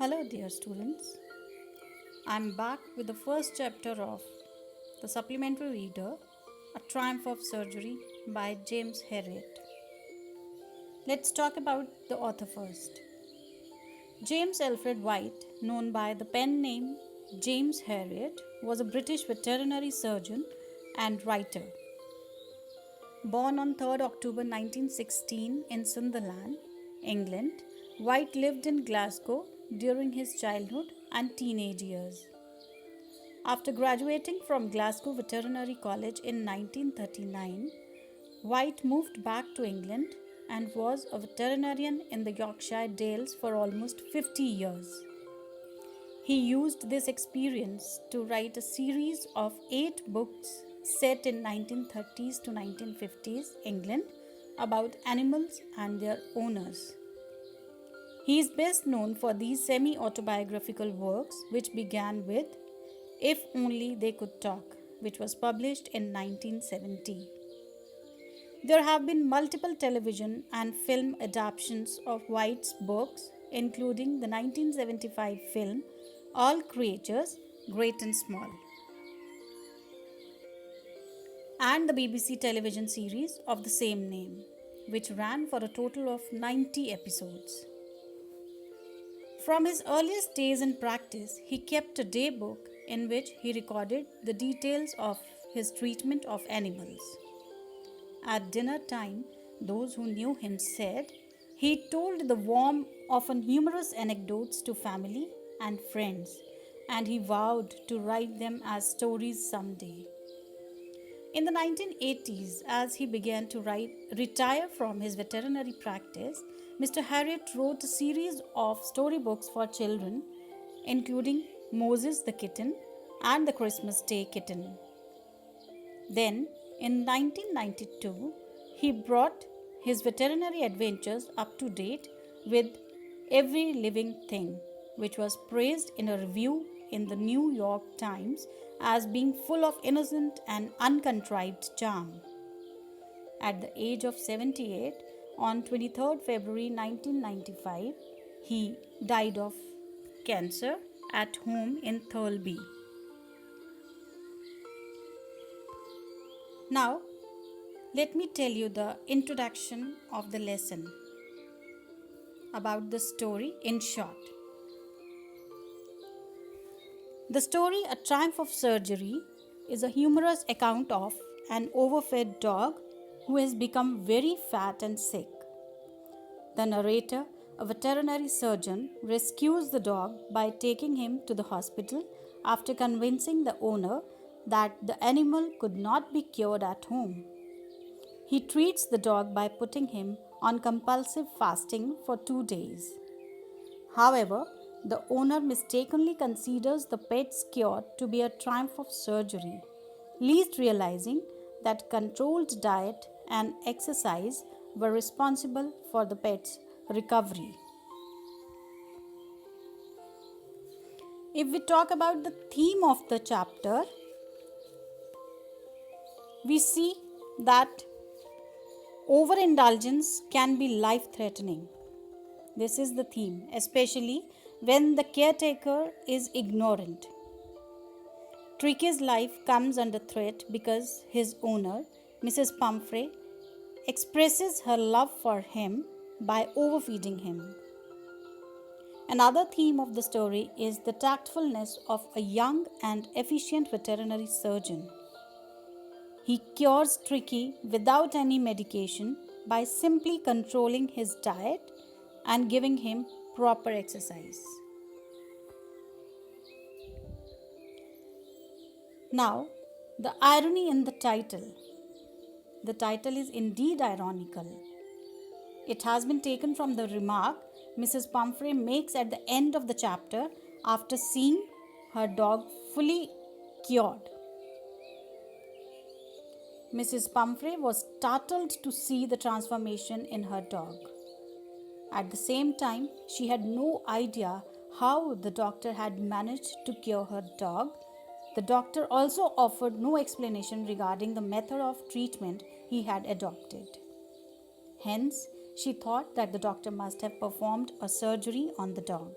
Hello, dear students. I'm back with the first chapter of the supplementary reader, A Triumph of Surgery by James Herriot. Let's talk about the author first. James Alfred White, known by the pen name James Herriot, was a British veterinary surgeon and writer. Born on 3rd October 1916 in Sunderland, England, White lived in Glasgow during his childhood and teenage years. After graduating from Glasgow Veterinary College in 1939, White moved back to England and was a veterinarian in the Yorkshire Dales for almost 50 years. He used this experience to write a series of 8 books set in 1930s to 1950s England about animals and their owners. He is best known for these semi-autobiographical works which began with If Only They Could Talk, which was published in 1970. There have been multiple television and film adaptations of White's books, including the 1975 film All Creatures, Great and Small, and the BBC television series of the same name, which ran for a total of 90 episodes. From his earliest days in practice, he kept a day book in which he recorded the details of his treatment of animals. At dinner time, those who knew him said he told the warm, often humorous anecdotes to family and friends, and he vowed to write them as stories someday. In the 1980s, as he began to retire from his veterinary practice, Mr. Harriot wrote a series of storybooks for children, including Moses the Kitten and the Christmas Day Kitten. Then, in 1992, he brought his veterinary adventures up to date with Every Living Thing, which was praised in a review in the New York Times as being full of innocent and uncontrived charm. At the age of 78, on 23rd February 1995, he died of cancer at home in Thurlby. Now, let me tell you the introduction of the lesson about the story in short. The story A Triumph of Surgery is a humorous account of an overfed dog who has become very fat and sick. The narrator, a veterinary surgeon, rescues the dog by taking him to the hospital after convincing the owner that the animal could not be cured at home. He treats the dog by putting him on compulsive fasting for 2 days. However, the owner mistakenly considers the pet's cure to be a triumph of surgery, least realizing that controlled diet and exercise were responsible for the pet's recovery. If we talk about the theme of the chapter, we see that overindulgence can be life threatening. This is the theme, especially when the caretaker is ignorant. Tricky's life comes under threat because his owner, Mrs. Pumphrey, expresses her love for him by overfeeding him. Another theme of the story is the tactfulness of a young and efficient veterinary surgeon. He cures Tricky without any medication by simply controlling his diet and giving him proper exercise. Now, the irony in the title. The title is indeed ironical. It has been taken from the remark Mrs. Pumphrey makes at the end of the chapter after seeing her dog fully cured. Mrs. Pumphrey was startled to see the transformation in her dog. At the same time, she had no idea how the doctor had managed to cure her dog. The doctor also offered no explanation regarding the method of treatment he had adopted. Hence, she thought that the doctor must have performed a surgery on the dog.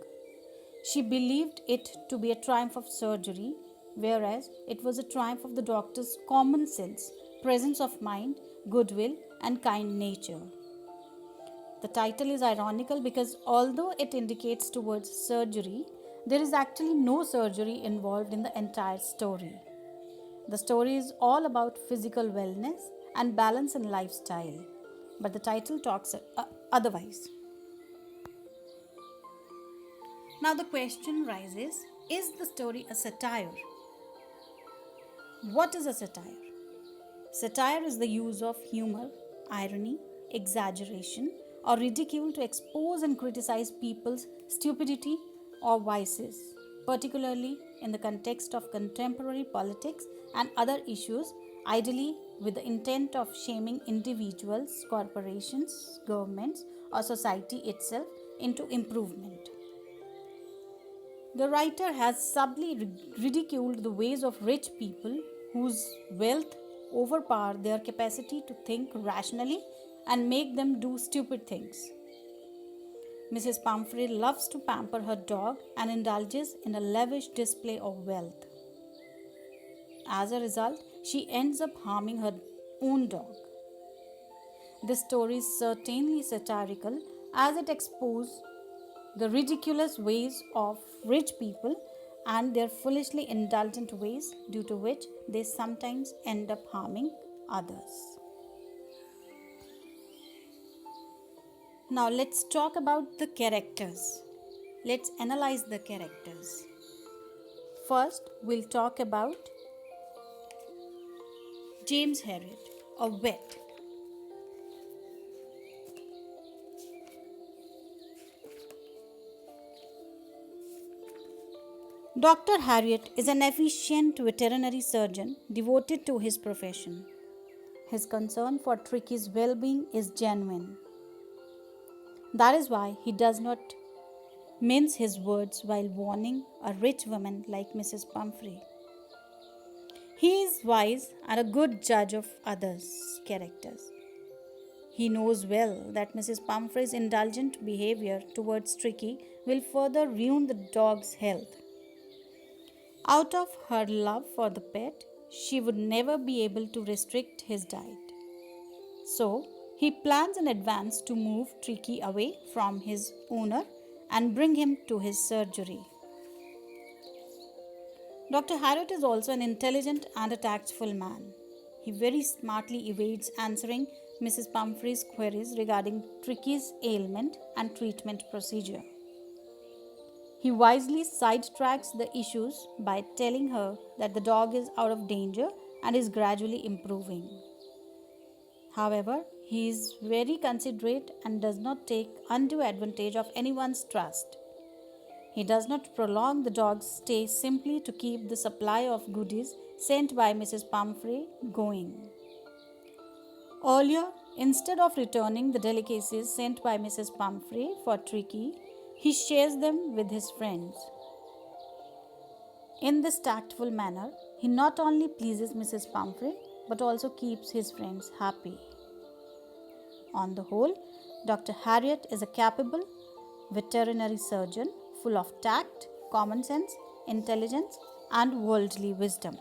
She believed it to be a triumph of surgery, whereas it was a triumph of the doctor's common sense, presence of mind, goodwill, and kind nature. The title is ironical because although it indicates towards surgery, there is actually no surgery involved in the entire story. The story is all about physical wellness and balance in lifestyle, but the title talks otherwise. Now the question rises, is the story a satire? What is a satire? Satire is the use of humor, irony, exaggeration, or ridicule to expose and criticize people's stupidity or vices, particularly in the context of contemporary politics and other issues, ideally with the intent of shaming individuals, corporations, governments, or society itself into improvement. The writer has subtly ridiculed the ways of rich people whose wealth overpower their capacity to think rationally and make them do stupid things. Mrs. Pumphrey loves to pamper her dog and indulges in a lavish display of wealth. As a result, she ends up harming her own dog. This story is certainly satirical as it exposes the ridiculous ways of rich people and their foolishly indulgent ways due to which they sometimes end up harming others. Now let's talk about the characters. Let's analyze the characters. First, we'll talk about James Herriot, a vet. Dr. Harriet is an efficient veterinary surgeon devoted to his profession. His concern for Tricky's well-being is genuine. That is why he does not mince his words while warning a rich woman like Mrs. Pumphrey. He is wise and a good judge of others' characters. He knows well that Mrs. Pumphrey's indulgent behavior towards Tricky will further ruin the dog's health. Out of her love for the pet, she would never be able to restrict his diet. So, he plans in advance to move Tricky away from his owner and bring him to his surgery. Dr. Harriot is also an intelligent and a tactful man. He very smartly evades answering Mrs. Pumphrey's queries regarding Tricky's ailment and treatment procedure. He wisely sidetracks the issues by telling her that the dog is out of danger and is gradually improving. However, he is very considerate and does not take undue advantage of anyone's trust. He does not prolong the dog's stay simply to keep the supply of goodies sent by Mrs. Pumphrey going. Earlier, instead of returning the delicacies sent by Mrs. Pumphrey for Tricky, he shares them with his friends. In this tactful manner, he not only pleases Mrs. Pumphrey but also keeps his friends happy. On the whole, Dr. Harriot is a capable veterinary surgeon full of tact, common sense, intelligence, and worldly wisdom.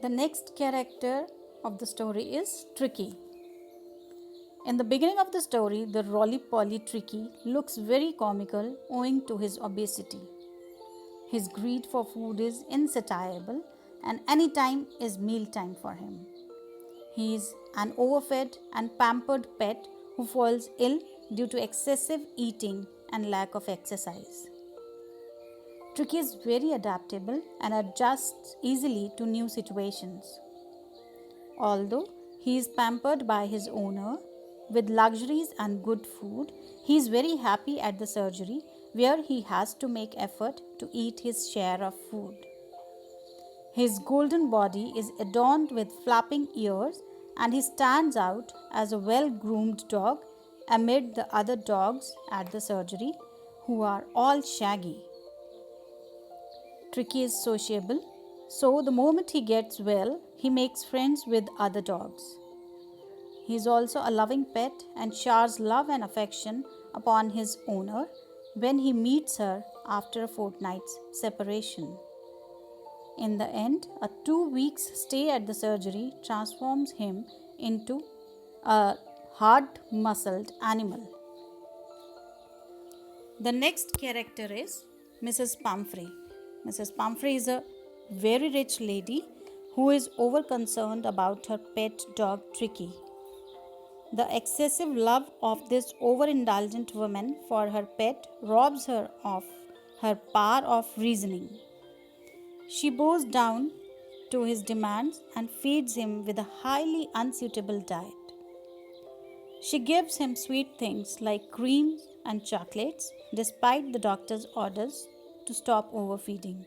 The next character of the story is Tricky. In the beginning of the story, the roly-poly Tricky looks very comical owing to his obesity. His greed for food is insatiable and any time is mealtime for him. He is an overfed and pampered pet who falls ill due to excessive eating and lack of exercise. Tricky is very adaptable and adjusts easily to new situations. Although he is pampered by his owner with luxuries and good food, he is very happy at the surgery where he has to make effort to eat his share of food. His golden body is adorned with flapping ears and he stands out as a well-groomed dog amid the other dogs at the surgery who are all shaggy. Tricky is sociable, so the moment he gets well, he makes friends with other dogs. He is also a loving pet and showers love and affection upon his owner when he meets her after a fortnight's separation. In the end, a 2 weeks stay at the surgery transforms him into a hard muscled animal. The next character is Mrs. Pumphrey. Mrs. Pumphrey is a very rich lady who is over concerned about her pet dog Tricky. The excessive love of this overindulgent woman for her pet robs her of her power of reasoning. She bows down to his demands and feeds him with a highly unsuitable diet. She gives him sweet things like creams and chocolates despite the doctor's orders to stop overfeeding.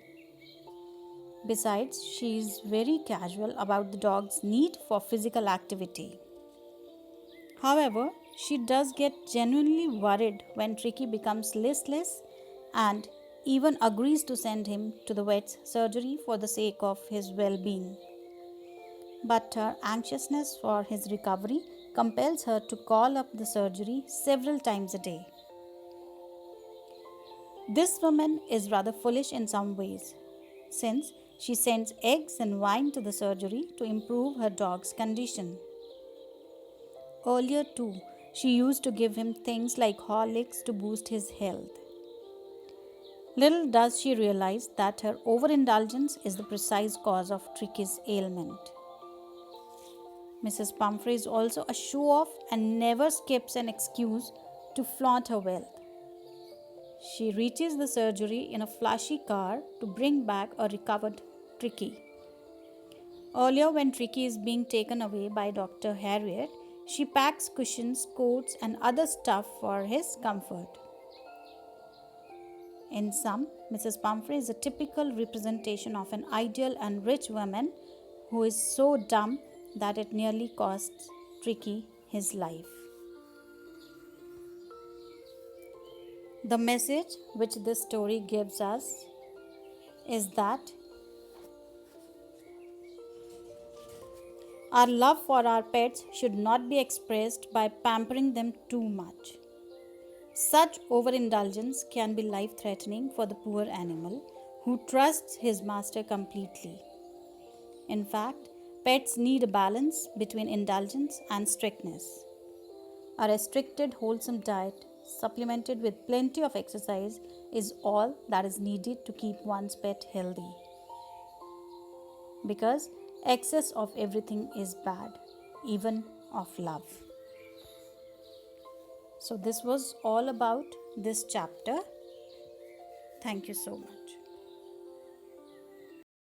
Besides, she is very casual about the dog's need for physical activity. However, she does get genuinely worried when Tricky becomes listless and even agrees to send him to the vet's surgery for the sake of his well being. But her anxiousness for his recovery compels her to call up the surgery several times a day. This woman is rather foolish in some ways, since she sends eggs and wine to the surgery to improve her dog's condition. Earlier, too, she used to give him things like Horlicks to boost his health. Little does she realize that her overindulgence is the precise cause of Tricky's ailment. Mrs. Pumphrey is also a show off and never skips an excuse to flaunt her wealth. She reaches the surgery in a flashy car to bring back a recovered Tricky. Earlier, when Tricky is being taken away by Dr. Harriet, she packs cushions, coats, and other stuff for his comfort. In sum, Mrs. Pumphrey is a typical representation of an ideal and rich woman who is so dumb that it nearly costs Tricky his life. The message which this story gives us is that our love for our pets should not be expressed by pampering them too much. Such overindulgence can be life threatening for the poor animal who trusts his master completely. In fact, pets need a balance between indulgence and strictness. A restricted, wholesome diet, supplemented with plenty of exercise, is all that is needed to keep one's pet healthy. Because excess of everything is bad, even of love. So, this was all about this chapter. Thank you so much.